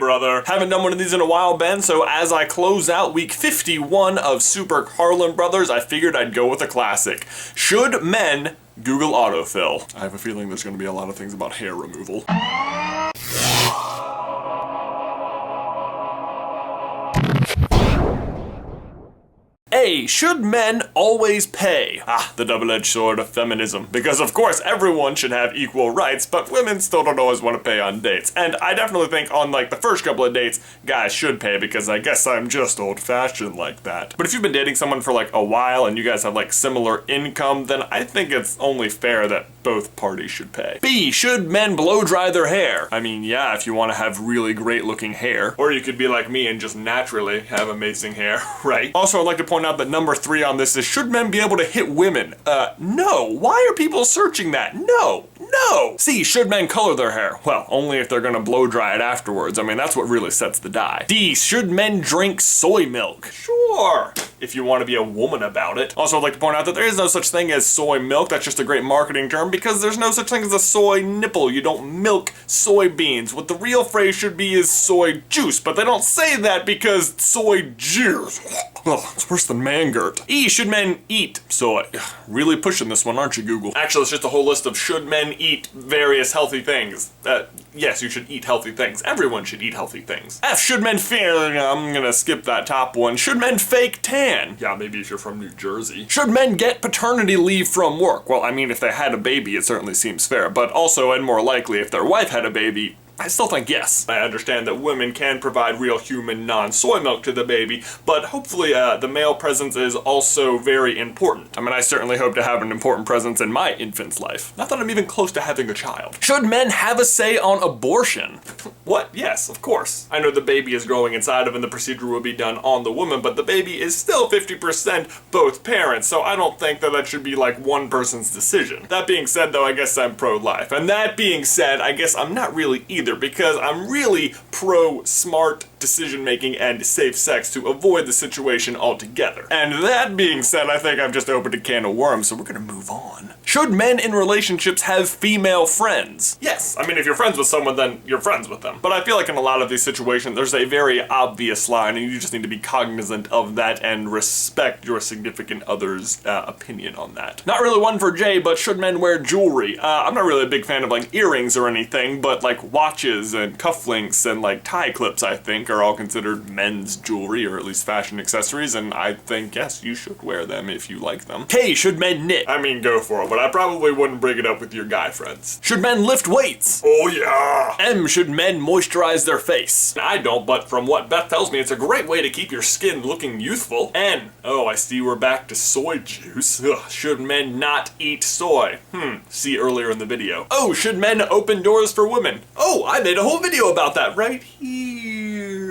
brother. Haven't done one of these in a while, Ben, so as I close out week 51 of Super Carlin Brothers, I figured I'd go with a classic. Should men Google autofill? I have a feeling there's going to be a lot of things about hair removal. A. Should men always pay? Ah, the double-edged sword of feminism. Because of course everyone should have equal rights, but women still don't always want to pay on dates. And I definitely think on like the first couple of dates, guys should pay because I guess I'm just old-fashioned like that. But if you've been dating someone for like a while and you guys have like similar income, then I think it's only fair that both parties should pay. B. Should men blow dry their hair? I mean, yeah, if you want to have really great looking hair. Or you could be like me and just naturally have amazing hair, right? Also, I'd like to point out that number 3 on this is, should men be able to hit women? No. Why are people searching that? No. No. C. Should men color their hair? Well, only if they're gonna blow dry it afterwards. I mean, that's what really sets the dye. D. Should men drink soy milk? Sure, if you want to be a woman about it. Also, I'd like to point out that there is no such thing as soy milk. That's just a great marketing term because there's no such thing as a soy nipple. You don't milk soybeans. What the real phrase should be is soy juice, but they don't say that because soy juice. Oh, it's worse than mangurt. E. Should men eat soy? Really pushing this one, aren't you, Google? Actually, it's just a whole list of should men eat various healthy things. Yes, you should eat healthy things. Everyone should eat healthy things. F. Should men I'm gonna skip that top one. Should men fake tan? Yeah, maybe if you're from New Jersey. Should men get paternity leave from work? Well, I mean, if they had a baby, it certainly seems fair. But also, and more likely, if their wife had a baby, I still think yes. I understand that women can provide real human non-soy milk to the baby, but hopefully the male presence is also very important. I mean, I certainly hope to have an important presence in my infant's life. Not that I'm even close to having a child. Should men have a say on abortion? What? Yes, of course. I know the baby is growing inside of and the procedure will be done on the woman, but the baby is still 50% both parents, so I don't think that should be like one person's decision. That being said though, I guess I'm pro-life. And that being said, I guess I'm not really either, because I'm really pro-smart decision-making and safe sex to avoid the situation altogether. And that being said, I think I've just opened a can of worms, so we're gonna move on. Should men in relationships have female friends? Yes. I mean, if you're friends with someone, then you're friends with them. But I feel like in a lot of these situations, there's a very obvious line, and you just need to be cognizant of that and respect your significant other's opinion on that. Not really one for Jay, but should men wear jewelry? I'm not really a big fan of like earrings or anything, but like watches and cufflinks and like tie clips, I think, are all considered men's jewelry, or at least fashion accessories, and I think, yes, you should wear them if you like them. K. Should men knit? I mean, go for it, but I probably wouldn't bring it up with your guy friends. Should men lift weights? Oh yeah! M. Should men moisturize their face? I don't, but from what Beth tells me, it's a great way to keep your skin looking youthful. N. Oh, I see we're back to soy juice. Ugh. Should men not eat soy? See earlier in the video. Oh, should men open doors for women? Oh, I made a whole video about that right here.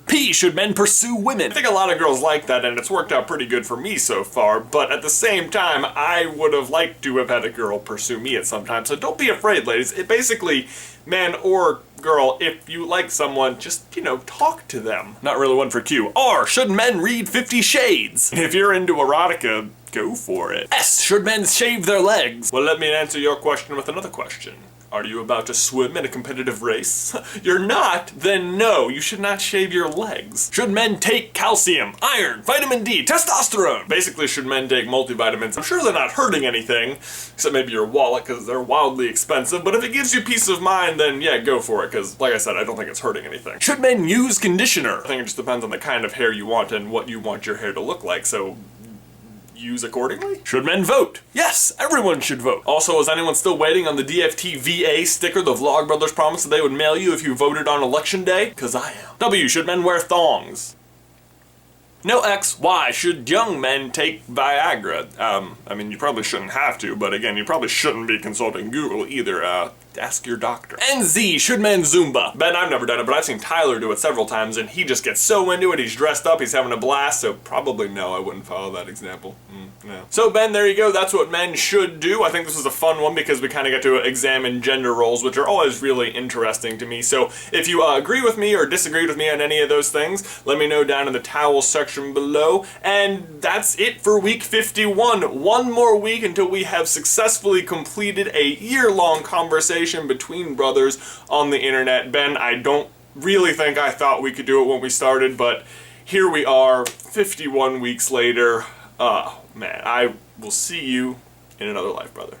P. Should men pursue women? I think a lot of girls like that, and it's worked out pretty good for me so far, but at the same time, I would have liked to have had a girl pursue me at some time, so don't be afraid, ladies. It basically, man or girl, if you like someone, just, you know, talk to them. Not really one for Q. R. Should men read 50 Shades? If you're into erotica, go for it. S. Should men shave their legs? Well, let me answer your question with another question. Are you about to swim in a competitive race? You're not? Then no, you should not shave your legs. Should men take calcium, iron, vitamin D, testosterone? Basically, should men take multivitamins? I'm sure they're not hurting anything, except maybe your wallet, because they're wildly expensive, but if it gives you peace of mind, then yeah, go for it, because like I said, I don't think it's hurting anything. Should men use conditioner? I think it just depends on the kind of hair you want and what you want your hair to look like, so use accordingly? Should men vote? Yes, everyone should vote. Also, is anyone still waiting on the DFT VA sticker the Vlogbrothers promised that they would mail you if you voted on election day? Cause I am. W. Should men wear thongs? No. X. Y. Should young men take Viagra? I mean, you probably shouldn't have to, but again, you probably shouldn't be consulting Google either. Ask your doctor. And Z. Should men Zumba? Ben, I've never done it, but I've seen Tyler do it several times, and he just gets so into it, he's dressed up, he's having a blast, so probably no, I wouldn't follow that example. No. So Ben, there you go, that's what men should do. I think this was a fun one because we kind of get to examine gender roles, which are always really interesting to me. So if you agree with me or disagreed with me on any of those things, let me know down in the towel section below. And that's it for week 51. One more week until we have successfully completed a year-long conversation conversation between brothers on the internet. Ben, I don't really think I thought we could do it when we started, but here we are 51 weeks later. Man, I will see you in another life, brother.